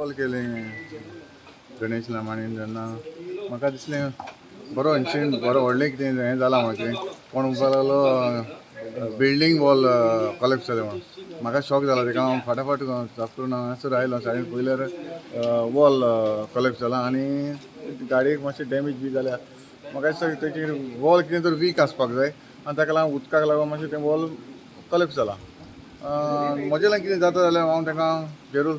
Call केले गणेश लामाणीन जेन्ना म्हाका दिसलें बरो इन्सिडेंट बरो व्हडलें कितें हें जालां म्हाजें कोण म्हणपाक लागलो बिल्डींग वॉल कॉलेप्स जालें म्हणून म्हाका शॉक जालो तेका हांव फाटाफाट साफ करून हांगासर आयलो सायडीन पयल्यार वॉल कॉलेप्स जाला आनी गाडयेक मातशें डॅमेज बी जाल्या म्हाका दिसता तेची वॉल कितें तरी वीक आसपाक जाय आनी ताका लागून उदकाक लागून मातशें तें वॉल कॉलेप्स जाला म्हजें लायक कितें जाता जाल्यार हांव ताका जरूर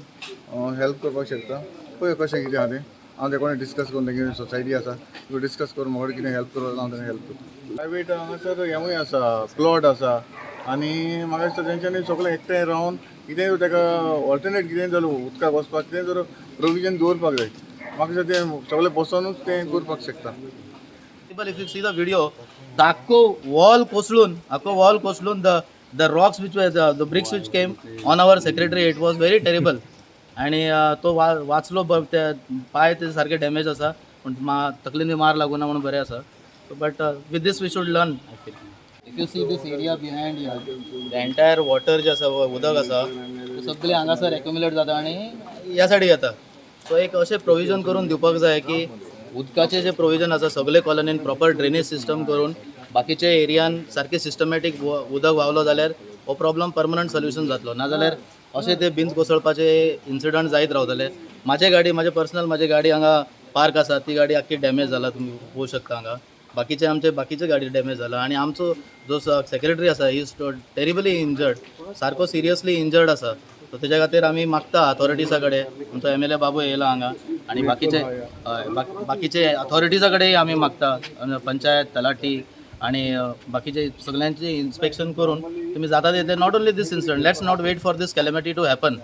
हेल्प करपाक शकता पळय कशें कितें आहा तें हांव ते कोणें डिस्कस करून तेंगे सोसायटी आसा त्यो डिस्कस करून म्हाका कितें हेल्प करपाक हांव ताका हेल्प करता प्रायवेट हांगासर हेवूय आसा प्लॉट आसा आनी म्हाका दिसता तेंच्यांनी सगळें एकठांय रावन कितेंय ताका ऑल्टरनेट कितें जालें उदकाक वचपाक कितें जर प्रोविजन दवरपाक जाय म्हाका दिसता तें सगळें बसोनूच तें करपाक शकता. If you see the video, the आखो wall कोसळून the rocks which were the bricks which came on our secretary, it was very terrible. आणि तो वाचलो पाय ते सारखे डॅमेज आसा पण तकलेनी मार लागूना म्हणून बरें आसा but with these we should learn. If you see these area behind you the entire water जे आसा उदक आसा सगळें हांगासर एक्युमुलेट जाता आनी ह्या सायडीक येता सो एक अशें प्रोविजन करून दिवपाक जाय की उदकाचे जे प्रोविजन आसा सगळे कॉलनीन प्रॉपर ड्रेनेज सिस्टम करून बाकीच्या एरियान सारकें सिस्टमॅटीक उदक व्हांवलो जाल्यार हो प्रॉब्लम परमनंट सोल्युशन जातलो नाजाल्यार अशें ते भिंत कोसळपाचे इन्सिडंट जायत रावतले. म्हजी गाडी हांगा पार्क आसा ती गाडी आख्खी डॅमेज जाला तुमी पळोवंक शकता हांगा बाकीचे गाडी डॅमेज जाला आनी आमचो जो सेक्रेटरी आसा ही इज टेरिबली इंजर्ड सारको सिरियसली इंजर्ड आसा सो तेज्या खातीर आमी मागता अथॉरिटीजा कडेन आमचो MLA बाबू येयला हांगा आनी बाकीचे अथॉरिटीजा कडेन आमी मागता पंचायत तलाटी आणि बाकीचे सगळ्यांचे इन्स्पेक्शन करून तुम्ही जाता तितले not only this incident let's not wait for this calamity to happen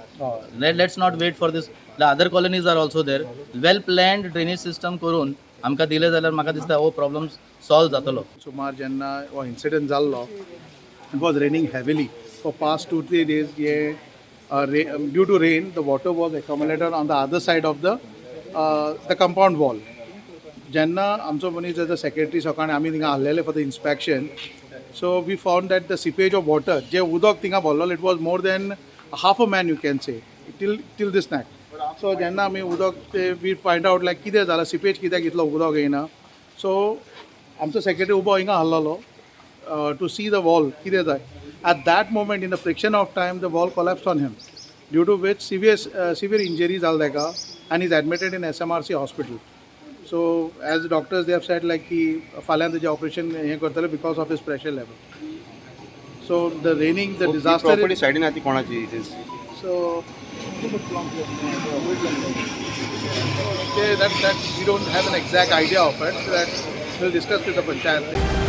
let's not wait for this the other colonies are also there well planned drainage system करून आमकां दिले जाल्यार म्हाका दिसता हो प्रॉब्लम सॉल्व जातलो. सुमार जेन्ना हो इन्सिडंट जाल्लो it was raining heavily for past 2-3 days due to rain the water was accumulated on the other side of the compound wall. जेन्ना आमचो मनीस एज अ सेक्रेटरी सकाळीं आमी थिंगा आसलेले for the inspection so we found that the seepage of water जे उदक थिंगा भरलेलें it was more than half a man you can say till this night. सो जेन्ना आमी उदक ते वी फायंड आउट लायक कितें जालां सिपेज कित्याक इतलो उदक येयना सो आमचो सेक्रेटरी उबो हिंगा आसलेलो टू सी द वॉल कितें जाय. At that moment, in the friction of time, the wall collapsed on him, due to which severe injuries are there, and he's admitted in SMRC hospital. So, as the doctors they have said, like he fallen the operation because of his pressure level. So the raining, the disaster. Property side in ati konachi it is. So okay, that we don't have an exact idea of it. That we'll discuss with the panchayat.